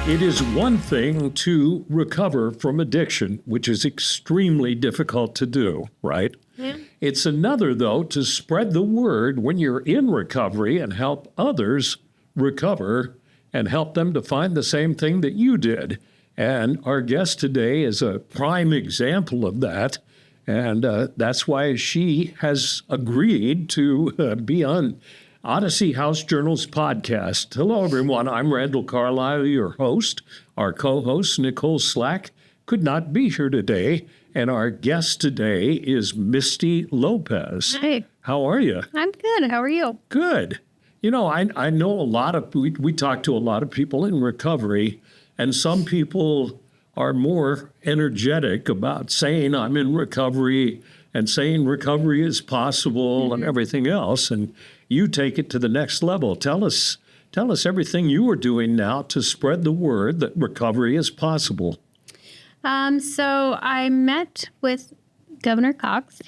It is one thing to recover from addiction, which is extremely difficult to do, right? Yeah. It's another, though, to spread the word when you're in recovery and help others recover and help them to find the same thing that you did. And our guest today is a prime example of that. And that's why she has agreed to be on Odyssey House Journal's podcast. Hello, everyone. I'm Randall Carlisle, your host. Our co-host, Nicole Slack, could not be here today. And our guest today is MYSTI Lopez. Hi. How are you? I'm good. How are you? Good. You know, I know a lot of, we talk to a lot of people in recovery, and some people are more energetic about saying I'm in recovery and saying recovery is possible and everything else. And you take it to the next level. Tell us everything you are doing now to spread the word that recovery is possible. So I met with Governor Cox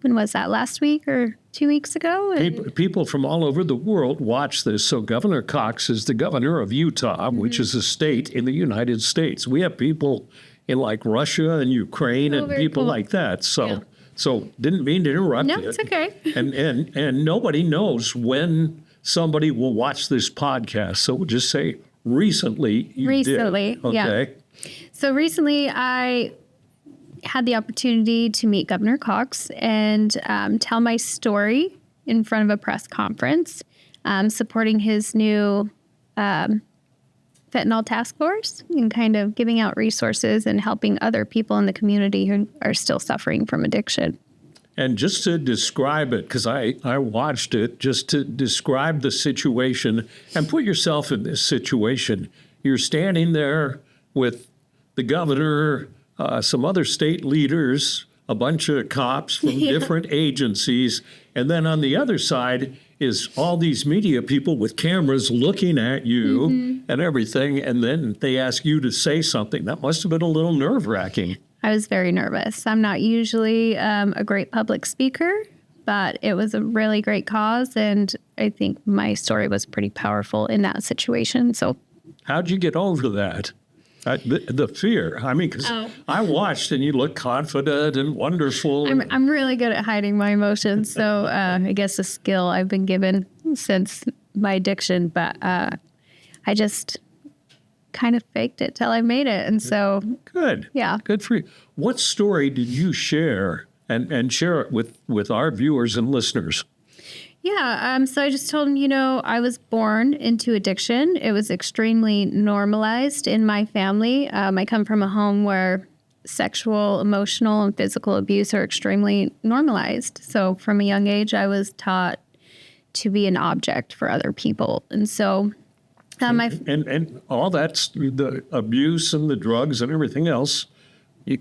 when was that, last week or 2 weeks ago? People from all over the world watch this. So Governor Cox is the governor of Utah, which is a state in the United States. We have people in like Russia and Ukraine and people like that. So didn't mean to interrupt you. No, it's okay. And nobody knows when somebody will watch this podcast. So we'll just say recently you did. Okay. Yeah. So recently I had the opportunity to meet Governor Cox and tell my story in front of a press conference, supporting his new fentanyl task force and kind of giving out resources and helping other people in the community who are still suffering from addiction. And just to describe it, because I watched it, just to describe the situation and put yourself in this situation. You're standing there with the governor, some other state leaders, a bunch of cops from different agencies, and then on the other side is all these media people with cameras looking at you and everything, and then they ask you to say something. That must have been a little nerve-wracking. I was very nervous. I'm not usually a great public speaker, but it was a really great cause, and I think my story was pretty powerful in that situation. So, how'd you get over that? The fear. I mean, because I watched and you look confident and wonderful. I'm really good at hiding my emotions. So I guess a skill I've been given since my addiction. But I just kind of faked it till I made it. And so. Good. Yeah. Good for you. What story did you share and share it with our viewers and listeners? Yeah, so I just told him, I was born into addiction. It was extremely normalized in my family. I come from a home where sexual, emotional, and physical abuse are extremely normalized. So from a young age, I was taught to be an object for other people. And so and all that's the abuse and the drugs and everything else.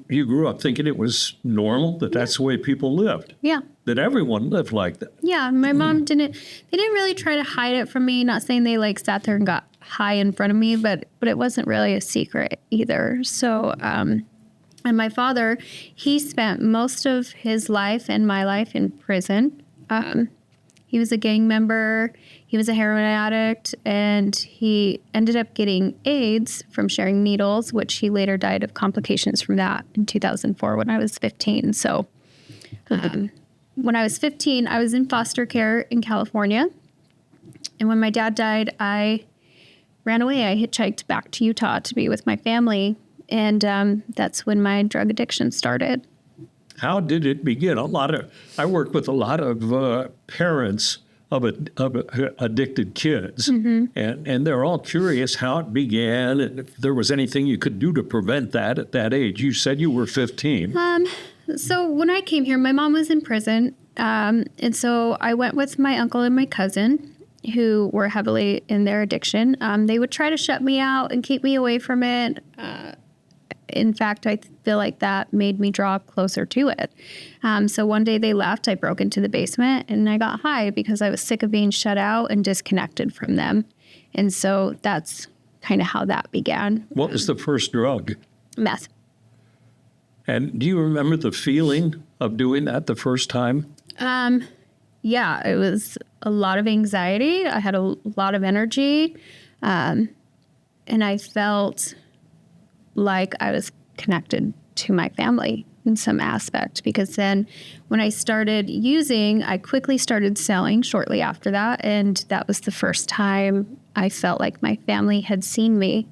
You grew up thinking it was normal, that's the way people lived. Yeah. That everyone lived like that. Yeah. My mom they didn't really try to hide it from me. Not saying they sat there and got high in front of me, but it wasn't really a secret either. So, and my father, he spent most of his life and my life in prison. He was a gang member. He was a heroin addict, and he ended up getting AIDS from sharing needles, which he later died of complications from that in 2004 when I was 15. So when I was 15, I was in foster care in California. And when my dad died, I ran away. I hitchhiked back to Utah to be with my family. And that's when my drug addiction started. How did it begin? I work with a lot of parents of addicted kids, and they're all curious how it began and if there was anything you could do to prevent that at that age. You said you were 15. So when I came here, my mom was in prison, and so I went with my uncle and my cousin, who were heavily in their addiction. They would try to shut me out and keep me away from it. In fact, I feel like that made me draw closer to it. So one day they left, I broke into the basement and I got high because I was sick of being shut out and disconnected from them. And so that's kind of how that began. What was the first drug? Meth. And do you remember the feeling of doing that the first time? Yeah, it was a lot of anxiety. I had a lot of energy. And I felt like I was connected to my family in some aspect, because then when I started using, I quickly started selling shortly after that. And that was the first time I felt like my family had seen me.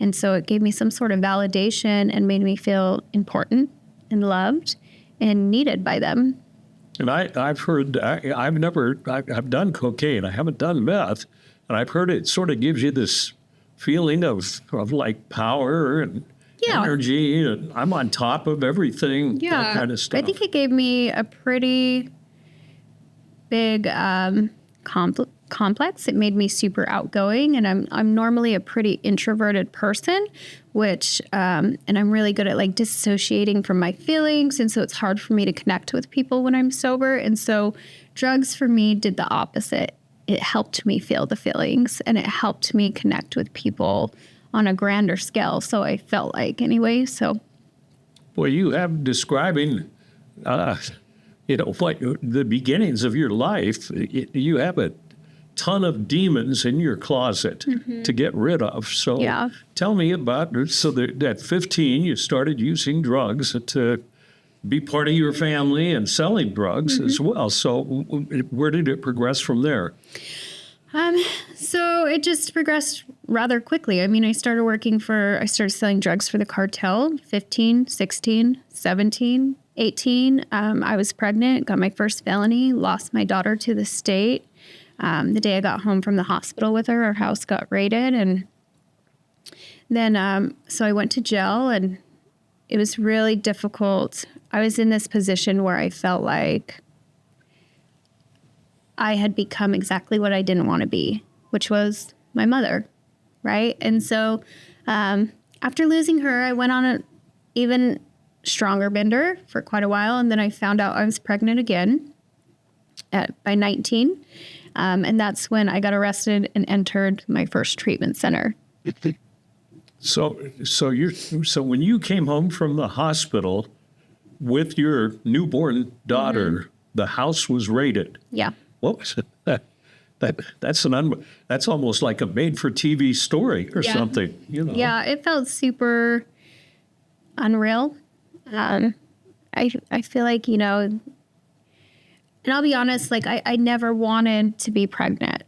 And so it gave me some sort of validation and made me feel important and loved and needed by them. And I've heard, I've done cocaine. I haven't done meth. And I've heard it sort of gives you this feeling of like power and energy. And I'm on top of everything, that kind of stuff. I think it gave me a pretty big complex. It made me super outgoing, and I'm normally a pretty introverted person, which and I'm really good at like dissociating from my feelings, and so it's hard for me to connect with people when I'm sober. And so drugs for me did the opposite. It helped me feel the feelings, and it helped me connect with people on a grander scale. So I felt like anyway. So, well, you have describing, what the beginnings of your life. You have a ton of demons in your closet to get rid of. So tell me about, so that at 15 you started using drugs to be part of your family and selling drugs as well. So where did it progress from there? So it just progressed rather quickly. I mean, I started selling drugs for the cartel, 15, 16, 17, 18. I was pregnant, got my first felony, lost my daughter to the state. The day I got home from the hospital with her, our house got raided. And then, so I went to jail, and it was really difficult. I was in this position where I felt like I had become exactly what I didn't want to be, which was my mother, right? And so after losing her, I went on an even stronger bender for quite a while, and then I found out I was pregnant again by 19, and that's when I got arrested and entered my first treatment center. So when you came home from the hospital with your newborn daughter, the house was raided. Yeah. What was it? That's almost like a made-for-TV story or something. You know. Yeah, it felt super unreal. I feel like, and I'll be honest, like I never wanted to be pregnant.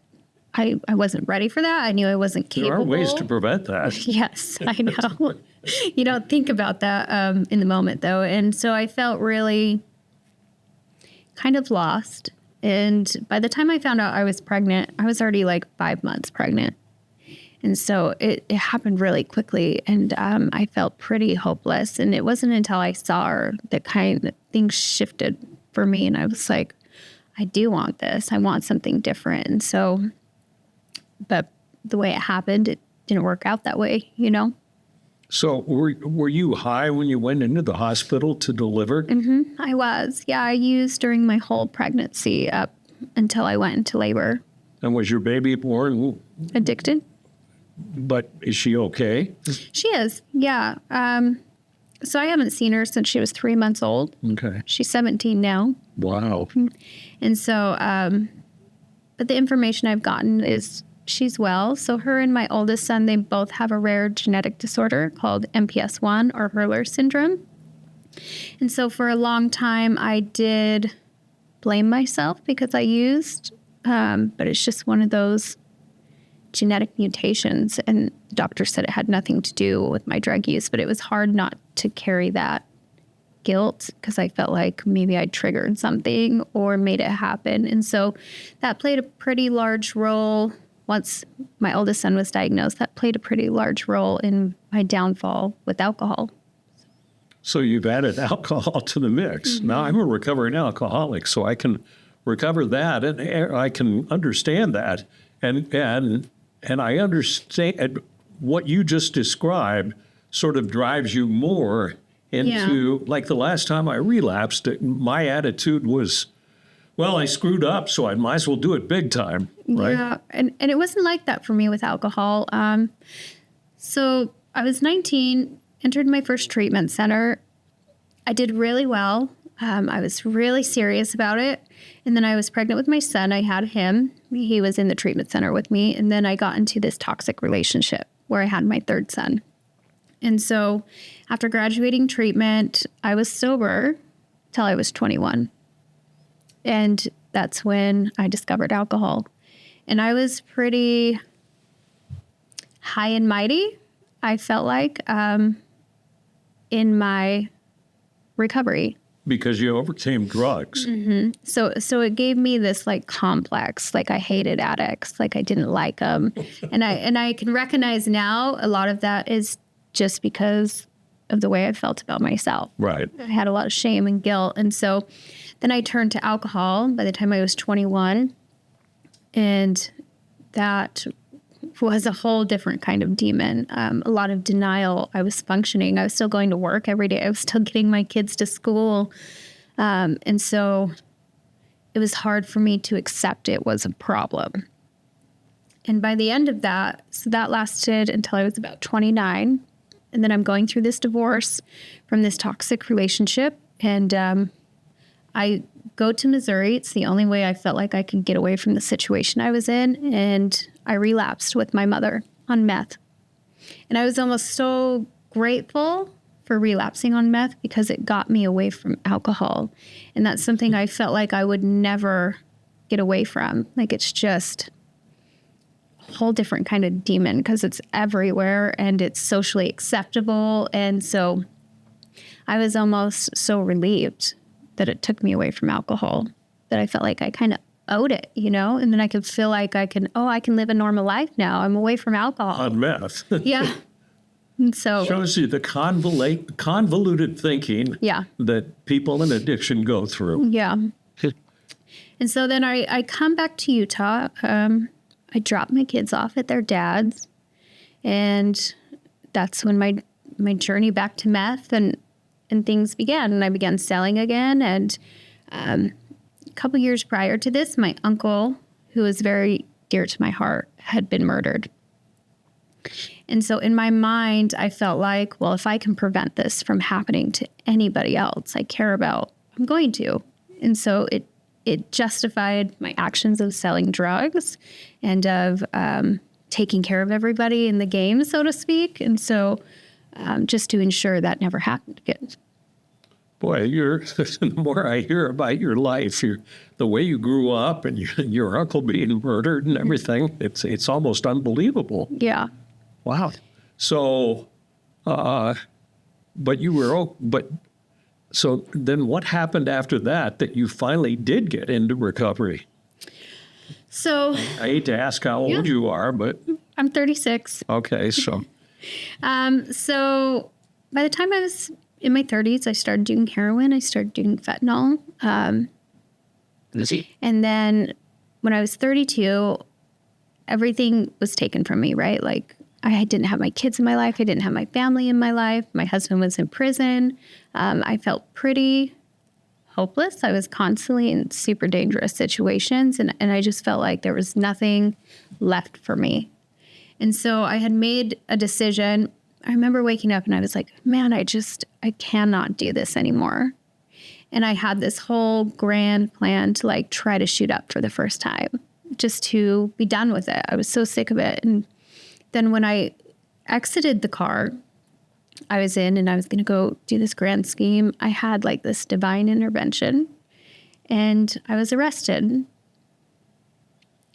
I wasn't ready for that. I knew I wasn't capable. There are ways to prevent that. Yes, I know. You don't think about that in the moment, though. And so I felt really kind of lost. And by the time I found out I was pregnant, I was already like 5 months pregnant. And so it happened really quickly, and I felt pretty hopeless. And it wasn't until I saw her that things shifted for me. And I was like, I do want this. I want something different. And so, but the way it happened, it didn't work out that way, So were you high when you went into the hospital to deliver? I was. Yeah, I used during my whole pregnancy up until I went into labor. And was your baby born? Addicted. But is she okay? She is, yeah. So I haven't seen her since she was 3 months old. Okay. She's 17 now. Wow. And so, but the information I've gotten is she's well. So her and my oldest son, they both have a rare genetic disorder called MPS 1 or Hurler syndrome. And so for a long time, I did blame myself because I used, but it's just one of those genetic mutations. And the doctor said it had nothing to do with my drug use, but it was hard not to carry that guilt because I felt like maybe I triggered something or made it happen. And so that played a pretty large role. Once my oldest son was diagnosed, that played a pretty large role in my downfall with alcohol. So you've added alcohol to the mix. Now I'm a recovering alcoholic, so I can recover that, and I can understand that, and I understand what you just described sort of drives you more into, like the last time I relapsed, my attitude was, well, I screwed up, so I might as well do it big time, right? Yeah, and it wasn't like that for me with alcohol. So I was 19, entered my first treatment center. I did really well. I was really serious about it. And then I was pregnant with my son. I had him. He was in the treatment center with me. And then I got into this toxic relationship where I had my third son. And so after graduating treatment, I was sober till I was 21. And that's when I discovered alcohol. And I was pretty high and mighty, I felt like, in my recovery. Because you overcame drugs. Mm-hmm. So it gave me this like complex, like I hated addicts, like I didn't like them. and I can recognize now a lot of that is just because of the way I felt about myself. Right. I had a lot of shame and guilt. And so then I turned to alcohol by the time I was 21. And that was a whole different kind of demon. A lot of denial. I was functioning. I was still going to work every day. I was still getting my kids to school. And so it was hard for me to accept it was a problem. And by the end of that, so that lasted until I was about 29. And then I'm going through this divorce from this toxic relationship. And I go to Missouri. It's the only way I felt like I could get away from the situation I was in. And I relapsed with my mother on meth. And I was almost so grateful for relapsing on meth because it got me away from alcohol. And that's something I felt like I would never get away from. Like it's just a whole different kind of demon because it's everywhere and it's socially acceptable. And so I was almost so relieved that it took me away from alcohol, that I felt like I kind of owed it, you know? And then I could feel like I can live a normal life now. I'm away from alcohol. On meth. Yeah. And so shows you the convoluted thinking that people in addiction go through. Yeah. And so then I come back to Utah. I drop my kids off at their dad's. And that's when my journey back to meth and things began. And I began selling again. And a couple years prior to this, my uncle, who was very dear to my heart, had been murdered. And so in my mind, I felt like, well, if I can prevent this from happening to anybody else I care about, I'm going to. And so it justified my actions of selling drugs and of taking care of everybody in the game, so to speak. And so just to ensure that never happened again. Boy, the more I hear about your life, the way you grew up and your uncle being murdered and everything, it's almost unbelievable. Yeah. Wow. So, but so then what happened after that you finally did get into recovery? So I hate to ask how old you are, but I'm 36. Okay, so. So by the time I was in my 30s, I started doing heroin. I started doing fentanyl. And then when I was 32, everything was taken from me, right? Like I didn't have my kids in my life. I didn't have my family in my life. My husband was in prison. I felt pretty hopeless. I was constantly in super dangerous situations. And I just felt like there was nothing left for me. And so I had made a decision. I remember waking up and I was like, man, I cannot do this anymore. And I had this whole grand plan to like try to shoot up for the first time, just to be done with it. I was so sick of it. And then when I exited the car I was in and I was going to go do this grand scheme, I had like this divine intervention and I was arrested.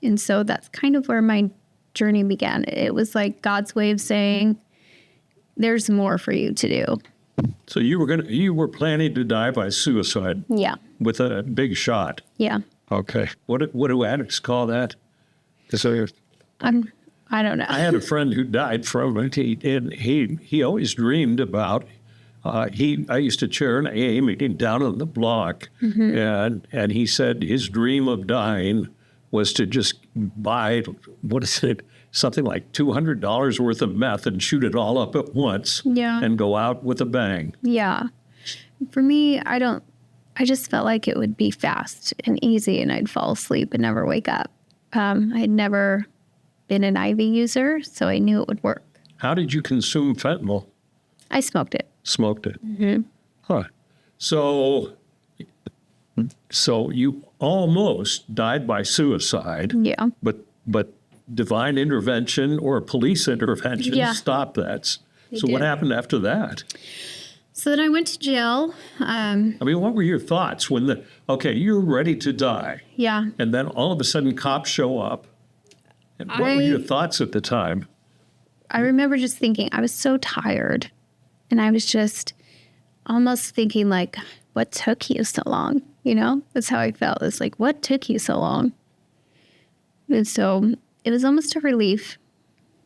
And so that's kind of where my journey began. It was like God's way of saying, there's more for you to do. So you were planning to die by suicide? Yeah. With a big shot? Yeah. Okay. What do addicts call that? I don't know. I had a friend who died from it. He always dreamed about. I used to chair an AA meeting down on the block, and he said his dream of dying was to just buy something like $200 worth of meth and shoot it all up at once, and go out with a bang. Yeah, for me, I just felt like it would be fast and easy, and I'd fall asleep and never wake up. I had never been an IV user, so I knew it would work. How did you consume fentanyl? I smoked it. Smoked it. Mm-hmm. Huh. So So you almost died by suicide. Yeah. But divine intervention or police intervention Yeah. stopped that. So did. what happened after that? So then I went to jail. I mean, what were your thoughts when you're ready to die, Yeah. and then all of a sudden cops show up? And what were your thoughts at the time? I remember just thinking, I was so tired. And I was just almost thinking, like, what took you so long? You know, that's how I felt. It's like, what took you so long? And so it was almost a relief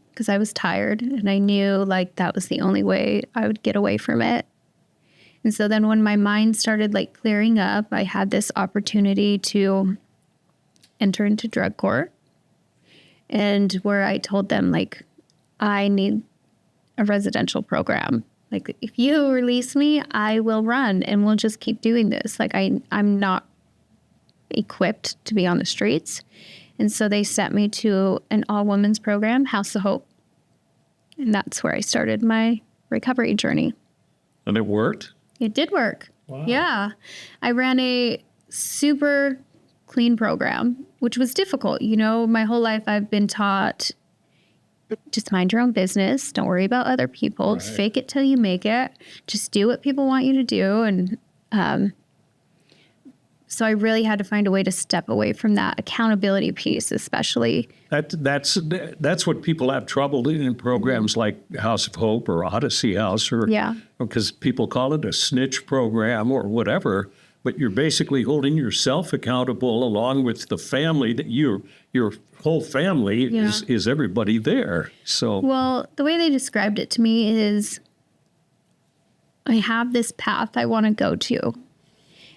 because I was tired and I knew like that was the only way I would get away from it. And so then when my mind started like clearing up, I had this opportunity to enter into drug court, and where I told them like, I need a residential program. Like, if you release me, I will run and we'll just keep doing this. Like, I'm not equipped to be on the streets. And so they sent me to an all-women's program, House of Hope. And that's where I started my recovery journey. And it worked? It did work. Wow. Yeah. I ran a super clean program, which was difficult. You know, my whole life I've been taught, just mind your own business. Don't worry about other people. Right. Fake it till you make it. Just do what people want you to do. And so I really had to find a way to step away from that accountability piece, especially. That's what people have trouble in programs like House of Hope or Odyssey House, or because people call it a snitch program or whatever. But you're basically holding yourself accountable along with the family that your whole family is everybody there. So well, the way they described it to me is I have this path I want to go to.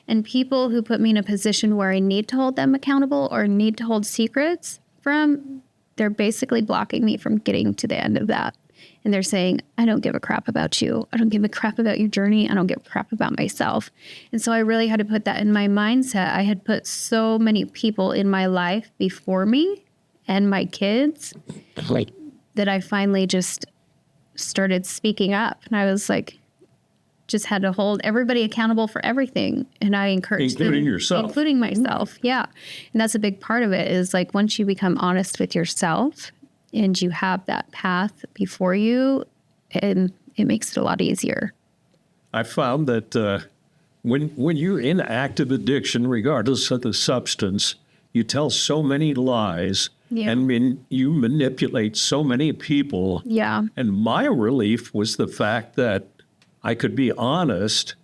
And people who put me in a position where I need to hold them accountable or need to hold secrets from, they're basically blocking me from getting to the end of that. And they're saying, I don't give a crap about you. I don't give a crap about your journey. I don't give a crap about myself. And so I really had to put that in my mindset. I had put so many people in my life before me and my kids that I finally just started speaking up. And I was like, just had to hold everybody accountable for everything. And I encouraged including them, yourself. Including myself, yeah. And that's a big part of it is like once you become honest with yourself and you have that path before you, and it makes it a lot easier. I found that when you're in active addiction, regardless of the substance, you tell so many lies. Yeah. And you manipulate so many people. Yeah. And my relief was the fact that I could be honest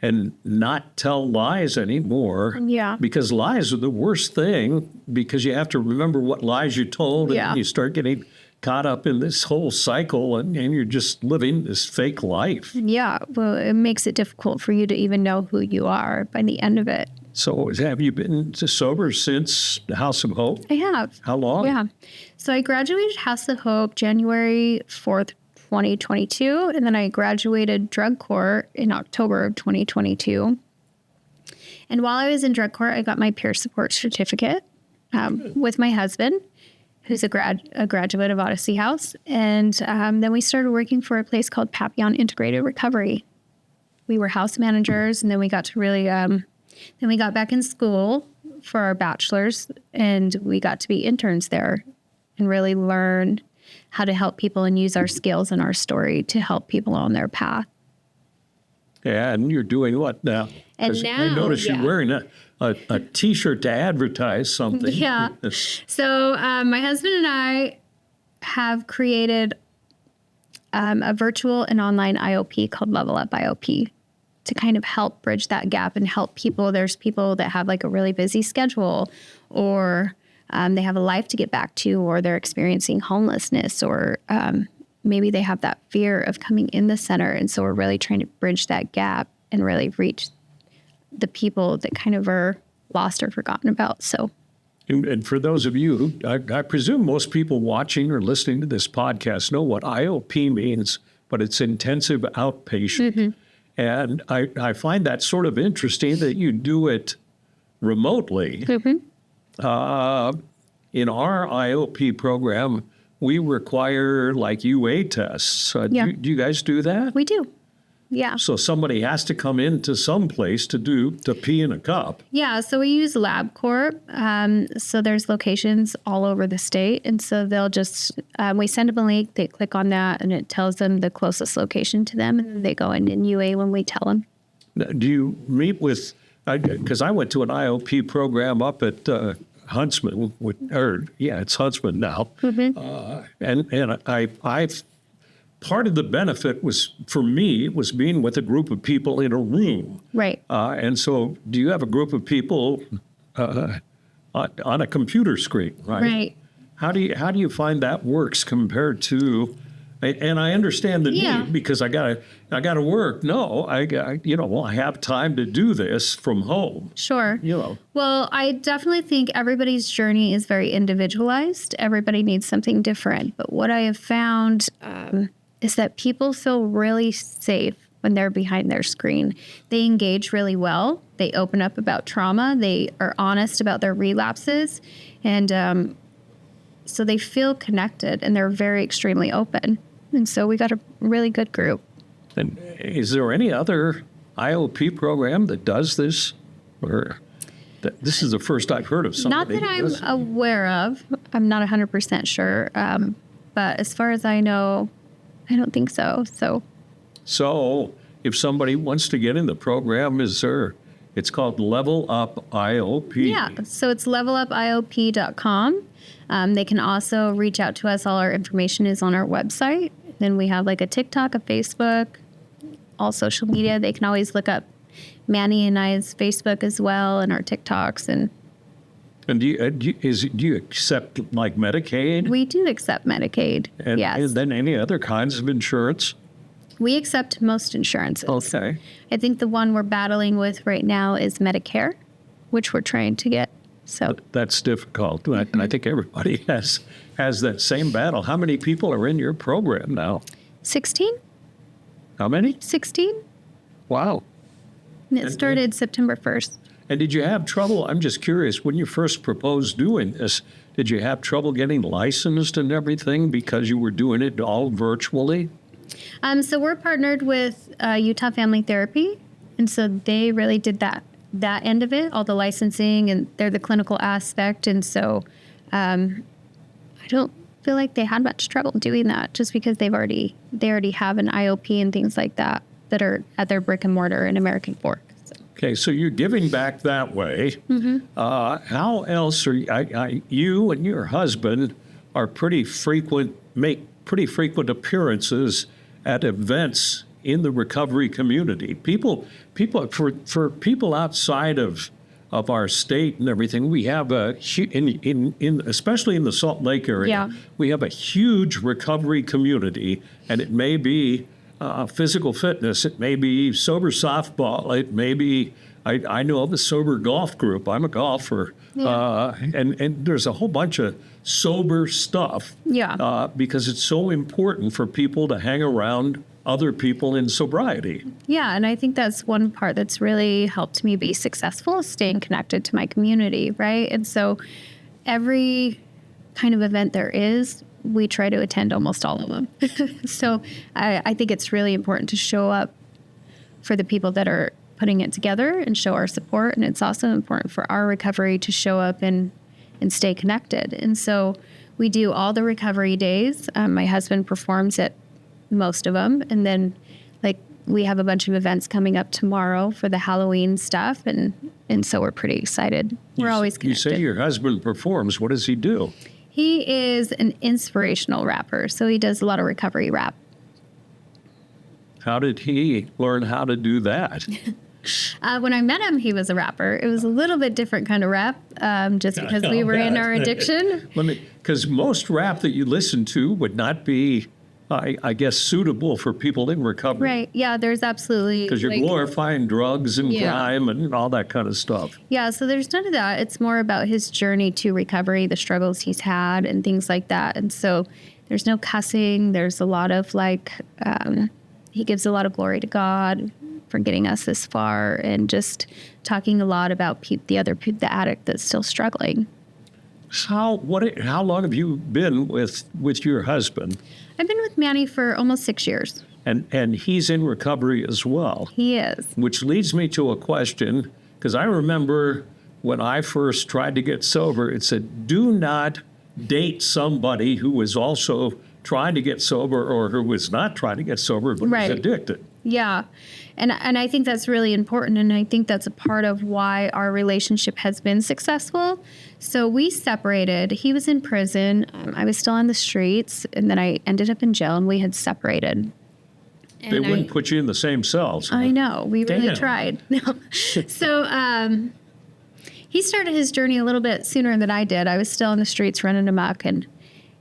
and not tell lies anymore. Yeah. Because lies are the worst thing, because you have to remember what lies you told, and you start getting caught up in this whole cycle, and you're just living this fake life. Yeah. Well, it makes it difficult for you to even know who you are by the end of it. So have you been sober since the House of Hope? I have. How long? Yeah. So I graduated House of Hope January 4th, 2022, and then I graduated drug court in October of 2022. And while I was in drug court, I got my peer support certificate with my husband, who's a graduate of Odyssey House. And then we started working for a place called Papillon Integrated Recovery. We were house managers, and then we got to really, then we got back in school for our bachelor's, and we got to be interns there and really learn how to help people and use our skills and our story to help people on their path. Yeah, and you're doing what now? And 'Cause now, I noticed you're wearing a T-shirt to advertise something. Yeah. So my husband and I have created a virtual and online IOP called Level Up IOP to kind of help bridge that gap and help people. There's people that have like a really busy schedule, or they have a life to get back to, or they're experiencing homelessness, or maybe they have that fear of coming in the center. And so we're really trying to bridge that gap and really reach the people that kind of are lost or forgotten about. So, and for those of you, I presume most people watching or listening to this podcast know what IOP means, but it's intensive outpatient. Mm-hmm. And I find that sort of interesting that you do it remotely. Mm-hmm. In our IOP program, we require like UA tests. Do you guys do that? We do. Yeah. So somebody has to come into some place to pee in a cup. Yeah, so we use LabCorp. So there's locations all over the state. And so they'll just, we send them a link, they click on that, and it tells them the closest location to them. And they go in and UA when we tell them. Do you meet with, because I went to an IOP program up at Huntsman, it's Huntsman now. And I've part of the benefit was, for me, was being with a group of people in a room. Right. And so do you have a group of people on a computer screen, right? Right. How do you find that works compared to, and I understand the need because I gotta work. No, I have time to do this from home. Sure. Well, I definitely think everybody's journey is very individualized. Everybody needs something different. But what I have found is that people feel really safe when they're behind their screen. They engage really well. They open up about trauma. They are honest about their relapses. And so they feel connected and they're very extremely open. And so we got a really good group. And is there any other IOP program that does this? Or this is the first I've heard of somebody. Not that I'm aware of. I'm not 100% sure. But as far as I know, I don't think so. So if somebody wants to get in the program, it's called Level Up IOP. Yeah, so it's levelupiop.com. They can also reach out to us. All our information is on our website. Then we have like a TikTok, a Facebook, all social media. They can always look up Manny and I's Facebook as well and our TikToks. And do you accept like Medicaid? We do accept Medicaid, yes. And then any other kinds of insurance? We accept most insurances. Okay. I think the one we're battling with right now is Medicare, which we're trying to get. So that's difficult. And I think everybody has that same battle. How many people are in your program now? 16. How many? 16. Wow. And it started September 1st. And did you have trouble? I'm just curious, when you first proposed doing this, did you have trouble getting licensed and everything because you were doing it all virtually? So we're partnered with Utah Family Therapy. And so they really did that end of it, all the licensing, and they're the clinical aspect. And so I don't feel like they had much trouble doing that just because they already have an IOP and things like that are at their brick and mortar in American Fork. So. Okay, so you're giving back that way. Mm-hmm. How else are you and your husband are make pretty frequent appearances at events in the recovery community? People for people outside of our state and everything, we have especially in the Salt Lake area, we have a huge recovery community, and it may be physical fitness, it may be sober softball, it may be I know of a sober golf group. I'm a golfer, and there's a whole bunch of sober stuff. Because it's so important for people to hang around other people in sobriety. Yeah, and I think that's one part that's really helped me be successful, is staying connected to my community, right? And so every kind of event there is, we try to attend almost all of them. So I think it's really important to show up for the people that are putting it together and show our support. And it's also important for our recovery to show up and stay connected. And so we do all the recovery days. My husband performs at most of them. And then we have a bunch of events coming up tomorrow for the Halloween stuff. And so we're pretty excited. We're always connected. You say your husband performs. What does he do? He is an inspirational rapper. So he does a lot of recovery rap. How did he learn how to do that? When I met him, he was a rapper. It was a little bit different kind of rap, just because we were in our addiction. Because most rap that you listen to would not be, I guess, suitable for people in recovery. Right. Yeah, there's absolutely. Because you're glorifying drugs and crime and all that kind of stuff. Yeah, so there's none of that. It's more about his journey to recovery, the struggles he's had and things like that. And so there's no cussing. There's a lot of he gives a lot of glory to God for getting us this far, and just talking a lot about the addict that's still struggling. How long have you been with your husband? I've been with Manny for almost 6 years. and he's in recovery as well. He is. Which leads me to a question, because I remember when I first tried to get sober, it said, do not date somebody who was also trying to get sober or who was not trying to get sober but Right. was addicted. Yeah. And I think that's really important. And I think that's a part of why our relationship has been successful. So we separated. He was in prison. I was still on the streets. And then I ended up in jail and we had separated. They wouldn't put you in the same cells. I know. We really Damn. tried. No. So he started his journey a little bit sooner than I did. I was still on the streets running amok. And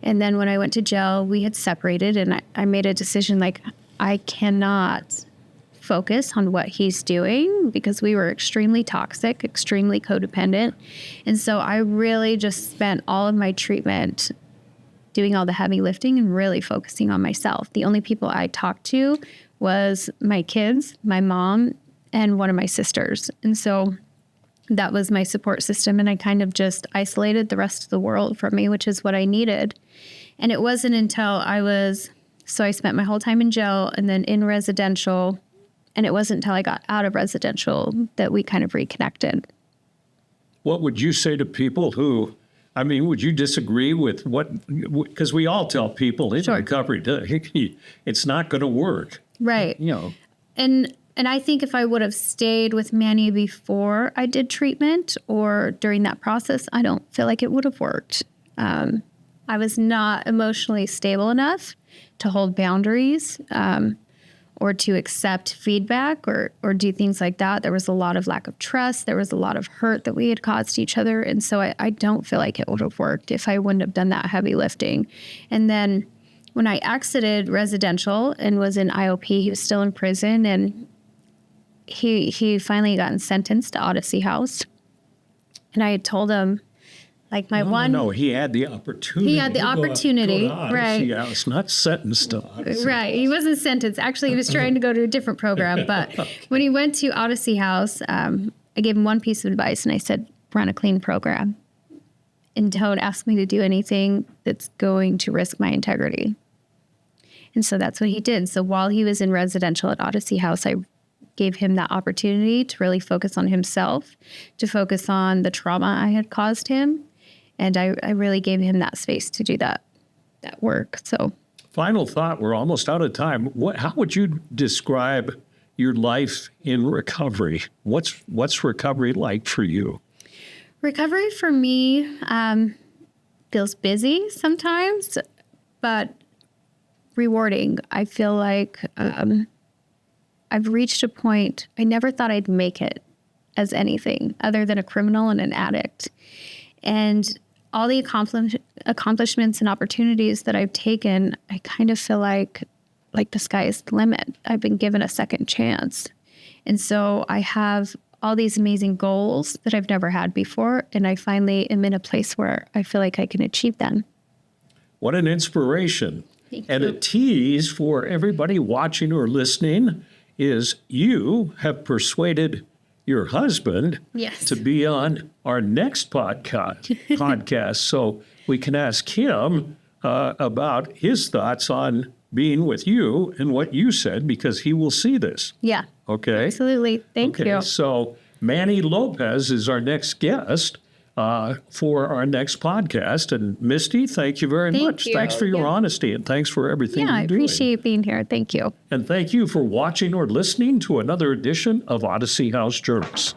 then when I went to jail, we had separated. And I made a decision like, I cannot focus on what he's doing because we were extremely toxic, extremely codependent. And so I really just spent all of my treatment doing all the heavy lifting and really focusing on myself. The only people I talked to was my kids, my mom, and one of my sisters. And so that was my support system. And I kind of just isolated the rest of the world from me, which is what I needed. And it wasn't until so I spent my whole time in jail and then in residential. And it wasn't until I got out of residential that we kind of reconnected. What would you say to people who, I mean, would you disagree with because we all tell people in Sure. recovery, it's not going to work. Right. You know, And I think if I would have stayed with Manny before I did treatment or during that process, I don't feel like it would have worked. I was not emotionally stable enough to hold boundaries or to accept feedback or do things like that. There was a lot of lack of trust. There was a lot of hurt that we had caused each other. And so I don't feel like it would have worked if I wouldn't have done that heavy lifting. And then when I exited residential and was in IOP, he was still in prison, and he finally gotten sentenced to Odyssey House. And I had told him, like No, he had the opportunity. He had the opportunity, to go to right. Odyssey House, not sentenced to Odyssey. Right. He wasn't sentenced. Actually, he was trying to go to a different program. But when he went to Odyssey House, I gave him one piece of advice, and I said, run a clean program. And don't ask me to do anything that's going to risk my integrity. And so that's what he did. So while he was in residential at Odyssey House, I gave him that opportunity to really focus on himself, to focus on the trauma I had caused him. And I really gave him that space to do that work. So, Final thought, we're almost out of time. How would you describe your life in recovery? What's recovery like for you? recovery for me feels busy sometimes, but rewarding. I feel like I've reached a point, I never thought I'd make it as anything other than a criminal and an addict. And all the accomplishments and opportunities that I've taken, I kind of feel like the sky is the limit. I've been given a second chance. And so I have all these amazing goals that I've never had before. And I finally am in a place where I feel like I can achieve them. What an inspiration. And a tease for everybody watching or listening is you have persuaded your husband Yes. to be on our next podcast. So we can ask him about his thoughts on being with you and what you said, because he will see this. Yeah. Okay? Absolutely. Thank you. So Manny Lopez is our next guest for our next podcast. And MYSTI, thank you very much. you. Thanks for your Yeah. honesty, and thanks for everything Yeah, I you're doing. appreciate being here. Thank you. And thank you for watching or listening to another edition of Odyssey House Journals.